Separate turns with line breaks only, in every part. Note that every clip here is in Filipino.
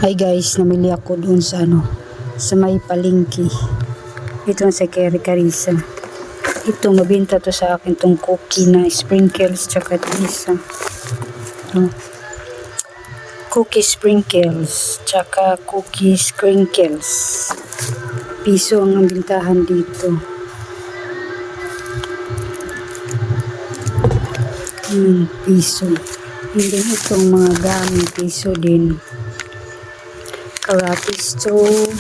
Hi guys, namili ako doon sa sa may palengke. Ito sa Keri Carissa. Ito, mabinta to sa akin tong cookie na sprinkles tsaka isa. Cookie sprinkles tsaka cookie sprinkles. Piso ang bintahan dito. Piso. Hindi itong mga gamit, piso din. Karate stove.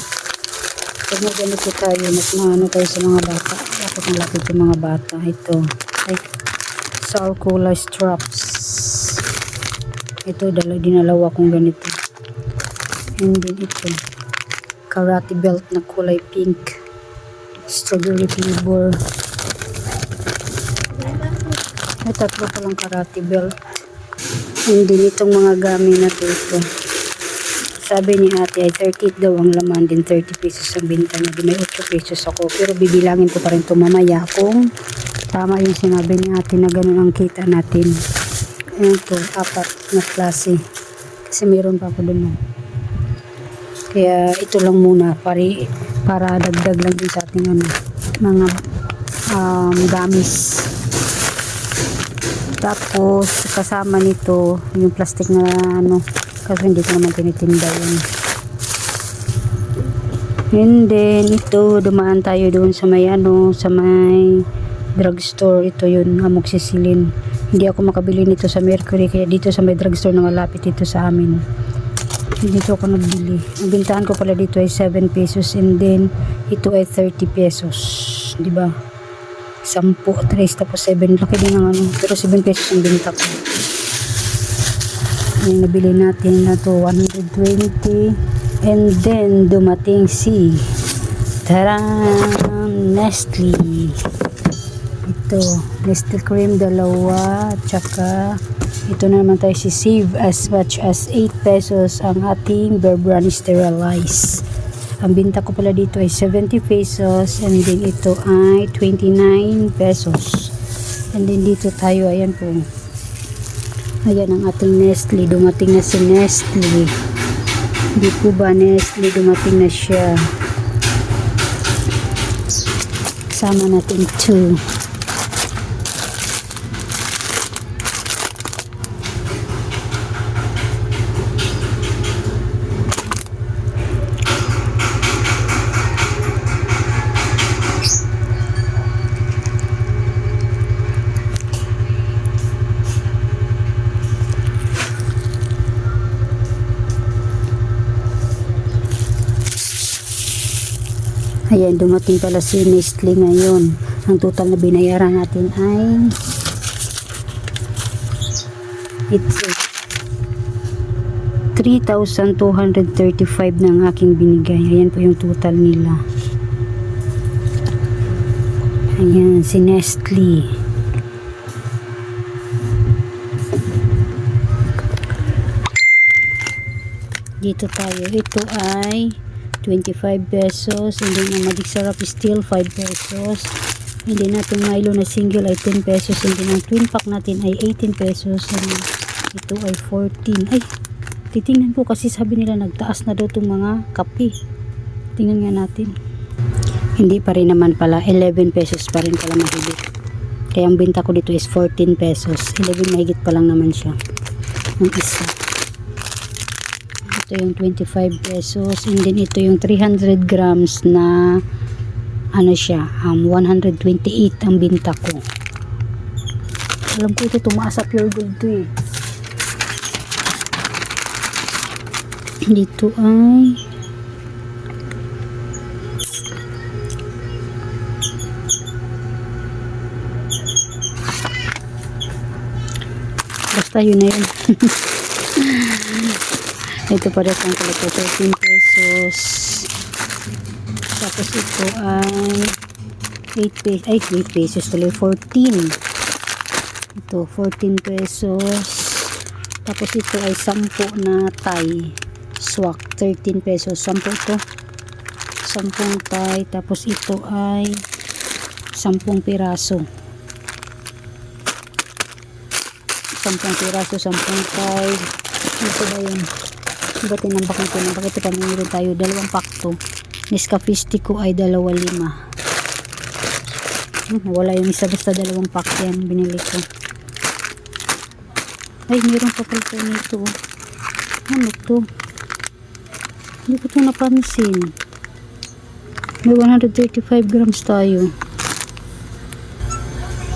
Pag ganito tayo, mas maano tayo sa mga bata. Dapat ang lapit yung mga bata. Ito. Ay, circular straps. Ito, dinalawa kong ganito. And then ito. Karate belt na kulay pink. Strawberry flavor. May tatlo palang karate belt. And then itong mga gamit na ito. Sabi ni ate ay 30 daw ang laman, din 30 pesos ang binta niya. Di may 8 pesos ako. Pero bibilangin ko pa rin ito mamaya kung tama yung sinabi ni ate na ganun ang kita natin. Ito, 4 na klase. Kasi meron pa ako dun. Kaya ito lang muna para dagdag lang din sa ating mga gamis. Tapos kasama nito yung plastic na kasi hindi ko naman tinitinda yun. And then ito, dumaan tayo doon sa may sa may drugstore. Ito yun, amoxicillin. Hindi ako makabili nito sa Mercury, kaya dito sa may drugstore na malapit dito sa amin, dito ako nagbili. Ang bintahan ko pala dito ay 7 pesos, and then ito ay 30 pesos, di ba? 10, 3, tapos 7, laki din ang pero 7 pesos ang binta ko. Yung nabili natin na to 120, and then dumating si Nestle. Ito Nestle cream 2, tsaka ito na naman tayo si Save as much as 8 pesos ang ating Bear Brand Sterilize. Ang binta ko pala dito ay 70 pesos, and then ito ay 29 pesos. And then dito tayo, ayan po. Ayan ang ating Nestle. Dumating na si Nestle. Hindi po ba Nestle? Dumating na siya. Sama natin 2. Ayan, dumating pala si Nestle ngayon. Ang total na binayaran natin ay it's 3,235 ng aking binigay. Ayan po yung total nila. Ayan, si Nestle. Dito tayo. Ito ay 25 pesos, and then ang Magic Sarap is still 5 pesos, and then natin Milo na single ay 10 pesos, and then ang twin pack natin ay 18 pesos, and ito ay 14. Ay, titingnan po kasi sabi nila nagtaas na daw itong mga kape. Tingnan nga natin. Hindi pa rin naman pala, 11 pesos pa rin pala mahigit. Kaya ang binta ko dito is 14 pesos. 11 mahigit pa lang naman siya. Ang isa. Ito yung 25 pesos, and then ito yung 300 grams na siya, 128 ang binta ko. Alam ko ito tumaas sa Pure Gold to eh. Dito ay basta yun na yun. Ito pa rin ang kalito, 13 pesos. Tapos ito ay 8 pesos tuloy, 14. Ito 14 pesos. Tapos ito ay 10 na Thai swak, 13 pesos. 10 ito, 10 Thai. Tapos ito ay 10 piraso. 10 piraso, 10 Thai. Ito ba yun? Diba tinambak na tinambak. Ito pa meron tayo. 2 pack to. Nescafe Stico ay 2.5. Wala yung isa, basta 2 pack yan. Binili ko. Ay, meron pa pala tayo nito. Ano to? Hindi ko ito napansin. May 135 grams tayo.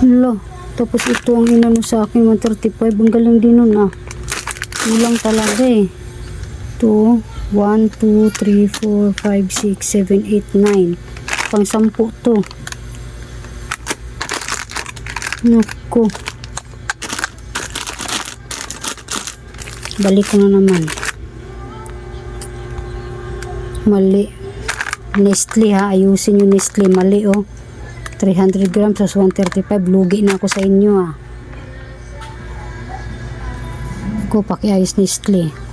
Hala. Tapos ito ang inano sa akin, 135. Ang galing din nun ah. Kulang talaga eh. 2, 1, 2, 3, 4, 5, 6, 7, 8, 9. Pang 10 to. Naku. Balik ko na naman. Mali. Nestle ha. Ayusin yung Nestle. Mali oh. 300 grams plus 135. Lugi na ako sa inyo ha. Ko pakiayos Nestle.